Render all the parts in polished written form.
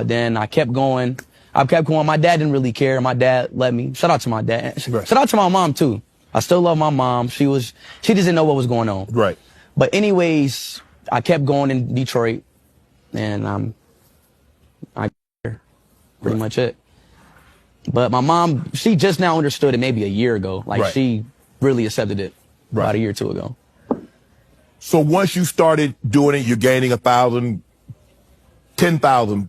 Then I kept going. My dad didn't really care. My dad let me. Shout out to my dad. Right. Shout out to my mom too. I still love my mom. She just didn't know what was going on. Right. But anyways, I kept going in Detroit, and pretty much it. But my mom, she just now understood it maybe a year ago. Like she really accepted it about a year or two ago. So once you started doing it, you're gaining 1,000, 10,000,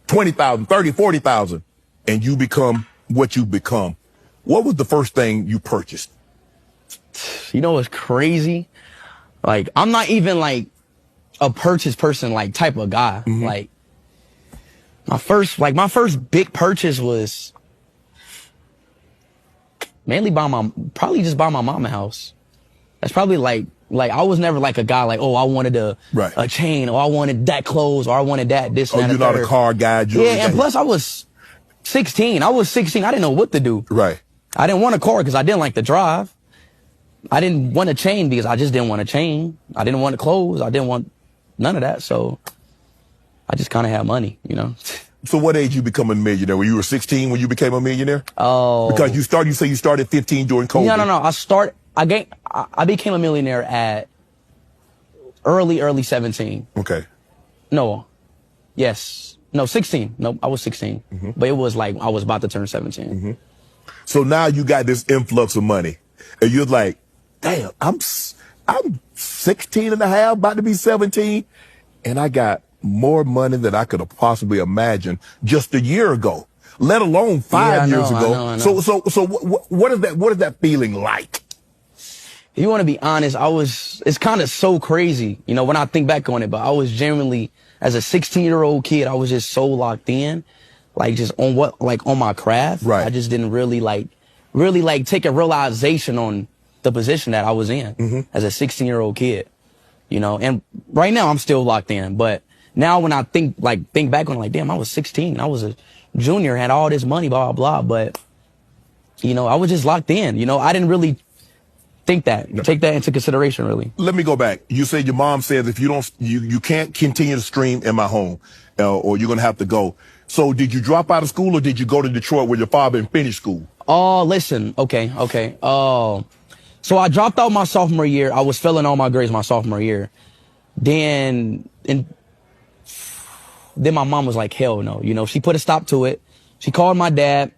20,000, 30, 40,000, and you become what you become. What was the first thing you purchased? You know what's crazy? Like, I'm not even like a purchase person, like type of guy. Like my first big purchase was mainly probably just buy my mom a house. That's probably like I was never like a guy like, oh, I wanted a chain, or I wanted that clothes, or I wanted this and that. You're not a car guy. Yeah, and plus I was 16. I didn't know what to do. Right. I didn't want a car because I didn't like to drive. I didn't want a chain because I just didn't want a chain. I didn't want clothes. I didn't want none of that. So I just kind of had money, you know. So what age you become a millionaire? When you were 16 when you became a millionaire? Oh. Because you say you started 15 during COVID. No. I became a millionaire at early 17. Okay. No. Yes. No, 16. No, I was 16. But it was like I was about to turn 17. So now you got this influx of money. And you're like, damn, I'm 16 and a half, about to be 17, and I got more money than I could have possibly imagined just a year ago, let alone 5 years ago. I know. So what is that feeling like? If you want to be honest, it's kind of so crazy, you know, when I think back on it, but I was genuinely, as a 16-year-old kid, I was just so locked in, like just on my craft. Right. I just didn't really take a realization on the position that I was in as a 16-year-old kid, you know. And right now I'm still locked in, but now when I think back on it, like, damn, I was 16, I was a junior, had all this money, blah, blah, blah. But, you know, I was just locked in, you know. I didn't really take that into consideration, really. Let me go back. You said your mom says if you can't continue to stream in my home, or you're going to have to go. So did you drop out of school, or did you go to Detroit with your father and finish school? Oh, listen. Okay. So I dropped out my sophomore year. I was failing all my grades my sophomore year. Then my mom was like, hell no. You know, she put a stop to it. She called my dad.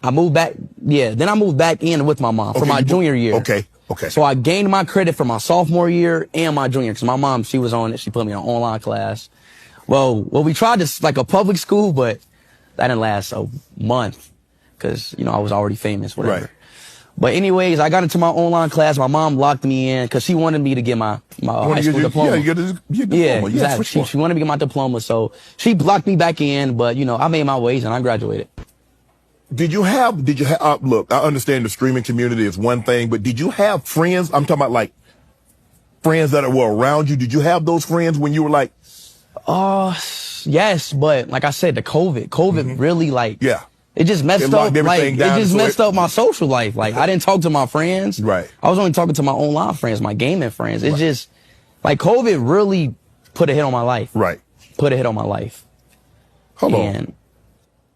I moved back. Yeah. Then I moved back in with my mom for my junior year. Okay. So I gained my credit for my sophomore year and my junior, because my mom, she was on it. She put me on online class. Well, we tried this like a public school, but that didn't last a month because, you know, I was already famous, whatever. Right. But anyways, I got into my online class. My mom locked me in because she wanted me to get my high school diploma. Yeah, you get your diploma. Yeah, exactly. Sure. She wanted me to get my diploma, so she blocked me back in. But, you know, I made my ways and I graduated. Did you have, look, I understand the streaming community is one thing, but did you have friends? I'm talking about like friends that were around you. Did you have those friends when you were like? Yes, but like I said, the COVID really it just messed up. It just messed up my social life. Like I didn't talk to my friends. Right. I was only talking to my online friends, my gaming friends. It's just like COVID really put a hit on my life. Right. Put a hit on my life. Hold on.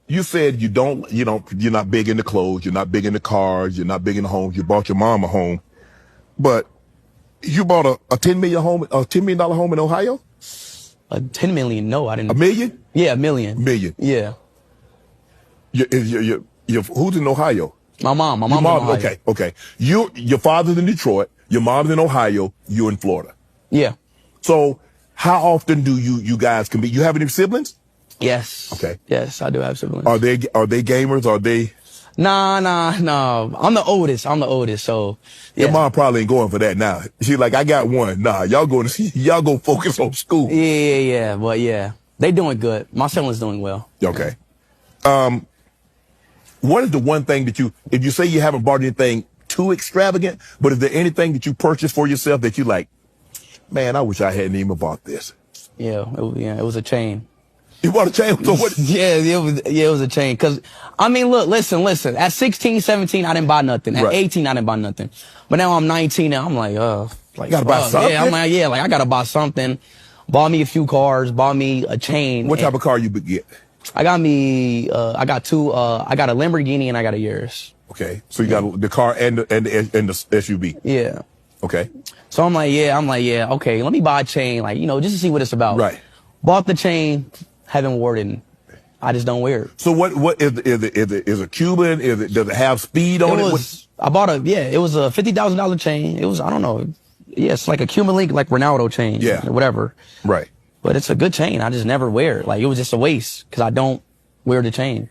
You said you're not big into clothes, you're not big into cars, you're not big into homes. You bought your mom a home, but you bought a $10 million home in Ohio. A 10 million? No, I didn't. $1 million? Yeah, $1 million. Million. Yeah. Who's in Ohio? My mom. My mom's in Ohio. Okay. Your father's in Detroit. Your mom's in Ohio. You're in Florida. Yeah. So how often do you guys compete? You have any siblings? Yes. Okay. Yes, I do have siblings. Are they gamers? Are they? Nah. I'm the oldest. So yeah. Your mom probably ain't going for that now. She's like, I got one. Nah, y'all go focus on school. Yeah. But yeah, they doing good. My siblings doing well. Okay. What is the one thing that if you say you haven't bought anything too extravagant, but is there anything that you purchased for yourself that you like, man, I wish I hadn't even bought this? Yeah, it was a chain. You bought a chain? So what? Yeah, it was a chain. Cause, I mean, look, listen. At 16, 17, I didn't buy nothing. At 18, I didn't buy nothing. But now I'm 19 now. I'm like, gotta buy something? Yeah, I gotta buy something. Bought me a few cars, bought me a chain. What type of car you get? I got two, I got a Lamborghini and I got a Yaris. Okay. So you got the car and the SUV. Yeah. Okay. So I'm like, yeah, okay, let me buy a chain, like, you know, just to see what it's about. Right. Bought the chain, haven't worn it. I just don't wear it. So what is it Cuban? Does it have speed on it? I bought it was a $50,000 chain. It was, I don't know. Yeah, it's like a Cuban link, like Ronaldo chain. Yeah. Or whatever. Right. But it's a good chain. I just never wear it. Like, it was just a waste because I don't wear the chain.